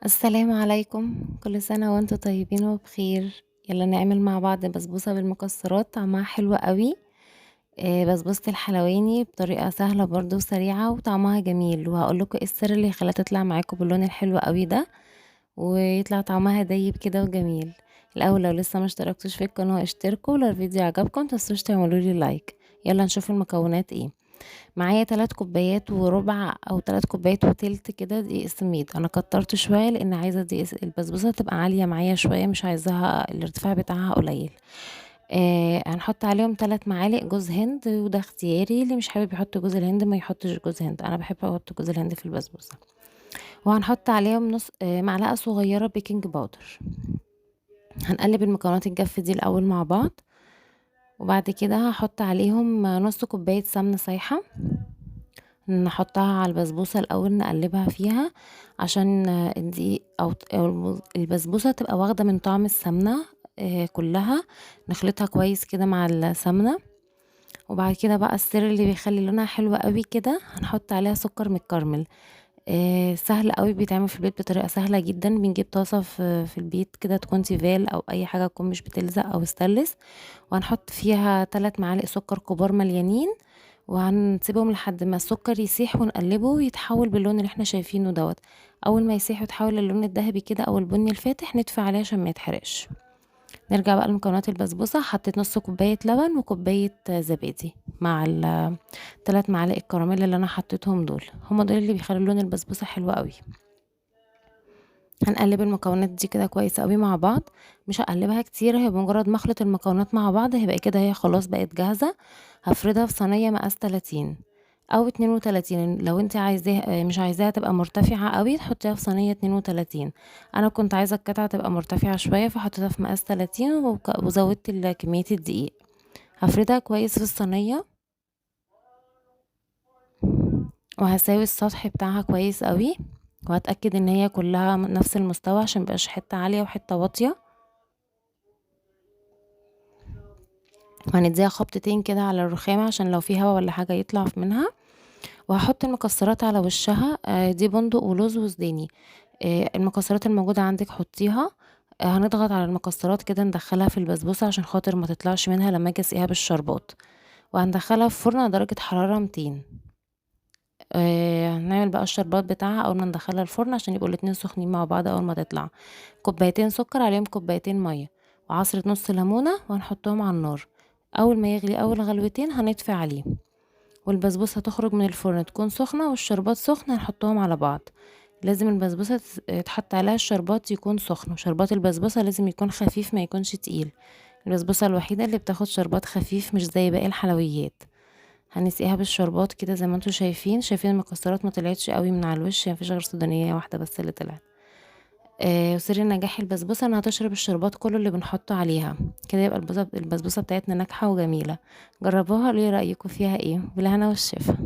السلام عليكم، كل سنة وانتم طيبين وبخير. يلا نعمل مع بعض بسبوسة بالمكسرات طعمها حلو قوي. بسبوسة الحلواني بطريقة سهلة برضو وسريعة وطعمها جميل، وهقولكوا ايه السر اللي يخليها تطلع معاكم باللون الحلو قوي ده ويطلع طعمها دايب كده وجميل. الاول لو لسه ما اشتركتوش في القناة اشتركوا، ولو الفيديو عجبكم متنسوش تعملولي لايك. يلا نشوف المكونات ايه. معايا 3 كوبايات وربع او 3 كوبايات وتلت كده دقيق سميد. انا كترت شويه لان عايزه البسبوسه تبقى عاليه معايا شويه، مش عايزاها الارتفاع بتاعها قليل. هنحط عليهم 3 معالق جوز هند، وده اختياري، اللي مش حابب يحط جوز الهند ما يحطش جوز هند، انا بحب احط جوز الهند في البسبوسه. وهنحط عليهم نص معلقه صغيره بيكنج باودر. هنقلب المكونات الجافه دي الاول مع بعض، وبعد كده هحط عليهم نص كوبايه سمنه سايحه. نحطها على البسبوسة الأول نقلبها فيها عشان الدقيق أو البسبوسة تبقى واخدة من طعم السمنة كلها. نخلطها كويس كده مع السمنة. وبعد كده بقى السر اللي بيخلي لونها حلو قوي كده، هنحط عليها سكر متكرمل. سهل قوي، بيتعمل في البيت بطريقة سهلة جدا. بنجيب طاسة في البيت كده، تكون تيفال أو أي حاجة تكون مش بتلزق أو ستانلس، وهنحط فيها 3 معالق سكر كبار مليانين، وهنسيبهم لحد ما السكر يسيح ونقلبه ويتحول باللون اللي احنا شايفينه دوت. اول ما يسيح ويتحول للون الذهبي كده او البني الفاتح نطفي عليه عشان ما يتحرقش. نرجع بقى لمكونات البسبوسه. حطيت نص كوبايه لبن وكوبايه زبادي مع 3 معالق الكراميل اللي انا حطيتهم دول، هما دول اللي بيخلوا لون البسبوسه حلو قوي. هنقلب المكونات دي كده كويس قوي مع بعض. مش هقلبها كتير، هي بمجرد ما اخلط المكونات مع بعض هيبقى كده هي خلاص بقت جاهزة. هفردها في صينية مقاس 30 او 32. لو انت عايزاها مش عايزاها تبقى مرتفعة قوي تحطيها في صينية 32. انا كنت عايزة القطعة تبقى مرتفعة شوية فحطيتها في مقاس 30 وزودت كمية الدقيق. هفردها كويس في الصينية، وهساوي السطح بتاعها كويس قوي، وهتأكد ان هي كلها نفس المستوى عشان مبقاش حتة عالية وحتة واطية. وهنديها خبطتين كده على الرخامة عشان لو في هوا ولا حاجة يطلع منها. وهحط المكسرات على وشها. دي بندق ولوز وسوداني. المكسرات الموجودة عندك حطيها. هنضغط على المكسرات كده ندخلها في البسبوسة عشان خاطر ما تطلعش منها لما اجي اسقيها بالشربات. وهندخلها في فرن على درجة حرارة 200. هنعمل بقى الشربات بتاعها اول ما ندخلها الفرن عشان يبقوا الاتنين سخنين مع بعض اول ما تطلع. كوبايتين سكر عليهم كوبايتين ميه، وعصرة نص ليمونة، وهنحطهم على النار. اول ما يغلي اول غلوتين هنطفي عليه، والبسبوسة هتخرج من الفرن تكون سخنة والشربات سخن، هنحطهم على بعض. لازم البسبوسة يتحط عليها الشربات يكون سخن، وشربات البسبوسة لازم يكون خفيف ما يكونش تقيل. البسبوسة الوحيدة اللي بتاخد شربات خفيف مش زي باقي الحلويات. هنسقيها بالشربات كده زي ما انتوا شايفين المكسرات ما طلعتش قوي من على الوش، يعني مفيش غير سودانية واحدة بس اللي طلعت. وسر نجاح البسبوسة انها تشرب الشربات كله اللي بنحطه عليها، كده يبقى البسبوسة بتاعتنا ناجحة وجميلة. جربوها، ليه رأيكم فيها ايه؟ بالهنا والشفا.